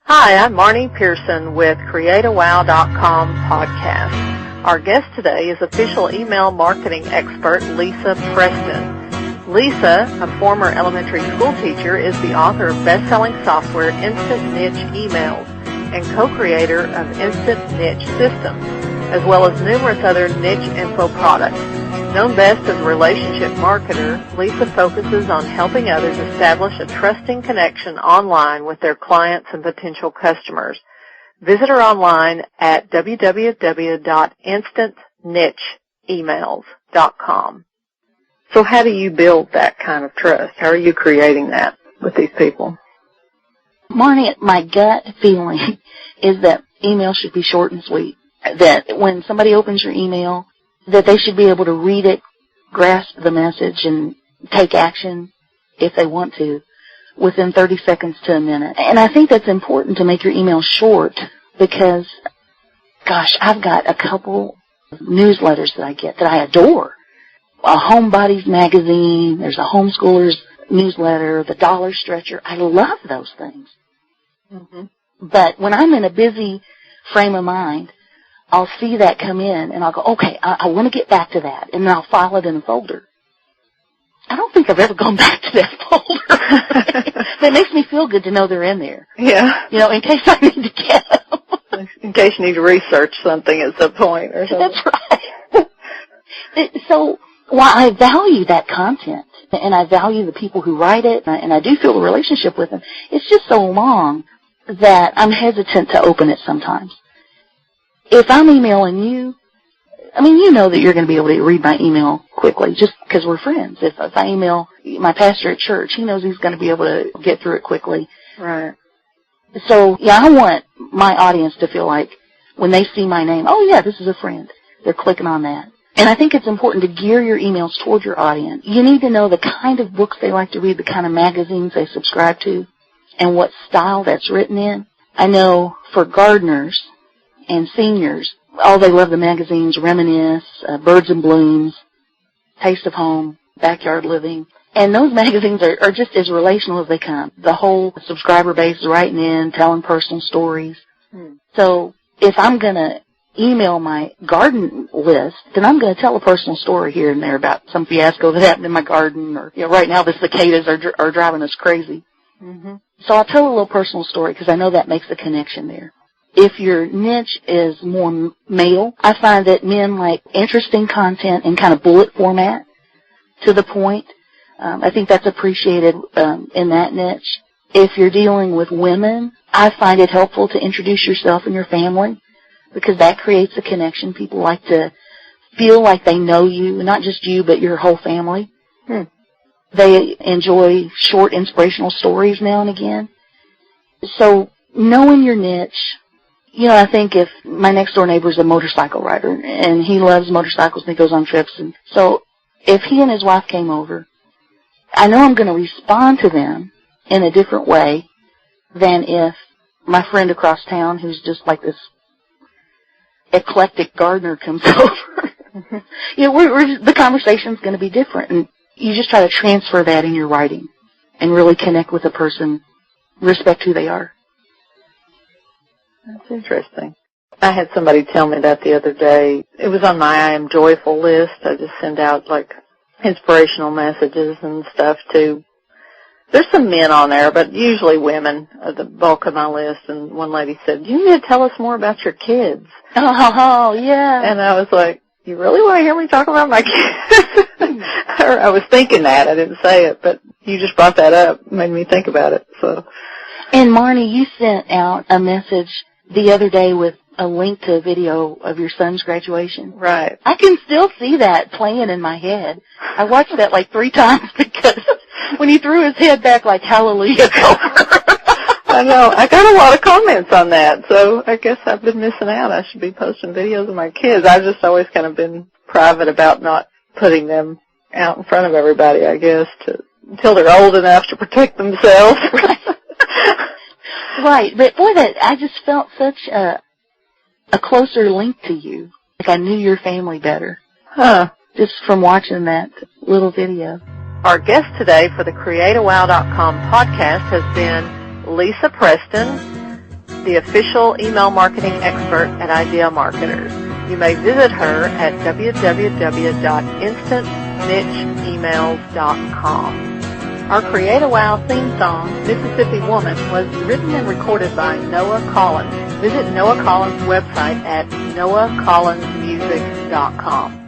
Hi, I'm Marnie Pearson with CreateAWow.com podcast. Our guest today is official email marketing expert Lisa Preston. Lisa, a former elementary school teacher, is the author of best-selling software Instant Niche Emails and co-creator of Instant Niche Systems, as well as numerous other niche info products. Known best as a relationship marketer, Lisa focuses on helping others establish a trusting connection online with their clients and potential customers. Visit her online at www.instantnicheemails.com. So how do you build that kind of trust? How are you creating that with these people? Marnie, my gut feeling is that email should be short and sweet. That when somebody opens your email, that they should be able to read it, grasp the message, and take action if they want to within 30 seconds to a minute. And I think that's important to make your email short because, gosh, I've got a couple of newsletters that I get that I adore. A Homebodies magazine, there's a Homeschoolers newsletter, the Dollar Stretcher. I love those things. Mm-hmm. But when I'm in a busy frame of mind, I'll see that come in, and I'll go, okay, I want to get back to that, and then I'll file it in a folder. I don't think I've ever gone back to that folder. But it makes me feel good to know they're in there. Yeah. You know, in case I need to get them. In case you need to research something at some point or something. That's right. So while I value that content, and I value the people who write it, and I do feel a relationship with them, it's just so long that I'm hesitant to open it sometimes. If I'm emailing you, I mean, you know that you're going to be able to read my email quickly just because we're friends. If I email my pastor at church, he knows he's going to be able to get through it quickly. Right. So, yeah, I want my audience to feel like when they see my name, oh, yeah, this is a friend. They're clicking on that. And I think it's important to gear your emails toward your audience. You need to know the kind of books they like to read, the kind of magazines they subscribe to, and what style that's written in. I know for gardeners and seniors, they love the magazines, Reminisce, Birds and Blooms, Taste of Home, Backyard Living. And those magazines are just as relational as they come. The whole subscriber base is writing in, telling personal stories. So if I'm going to email my garden list, then I'm going to tell a personal story here and there about some fiasco that happened in my garden, or right now the cicadas are driving us crazy. Mm-hmm. So I'll tell a little personal story because I know that makes a connection there. If your niche is more male, I find that men like interesting content in kind of bullet format, to the point. I think that's appreciated in that niche. If you're dealing with women, I find it helpful to introduce yourself and your family because that creates a connection. People like to feel like they know you, not just you, but your whole family. They enjoy short inspirational stories now and again. So knowing your niche, I think if my next door neighbor is a motorcycle rider and he loves motorcycles and he goes on trips, and so if he and his wife came over, I know I'm going to respond to them in a different way than if my friend across town who's just like this eclectic gardener comes over. The conversation's going to be different, and you just try to transfer that in your writing and really connect with the person, respect who they are. That's interesting. I had somebody tell me that the other day. It was on my I Am Joyful list. I just send out, like, inspirational messages and stuff, too. There's some men on there, but usually women are the bulk of my list. And one lady said, you need to tell us more about your kids. Oh, yeah. And I was like, you really want to hear me talk about my kids? I was thinking that. I didn't say it, but you just brought that up, made me think about it. So. And, Marnie, you sent out a message the other day with a link to a video of your son's graduation. Right. I can still see that playing in my head. I watched that like 3 times because when he threw his head back like, hallelujah. I know. I got a lot of comments on that, so I guess I've been missing out. I should be posting videos of my kids. I've just always kind of been private about not putting them out in front of everybody, I guess, until they're old enough to protect themselves. Right, but boy, I just felt such a closer link to you. Like I knew your family better. Just from watching that little video. Our guest today for the CreateAWow.com podcast has been Lisa Preston. the official email marketing expert at Idea Marketers. You may visit her at www.instantnicheemails.com. Our Create a Wow theme song, Mississippi Woman, was written and recorded by Noah Collins. Visit Noah Collins' website at noahcollinsmusic.com.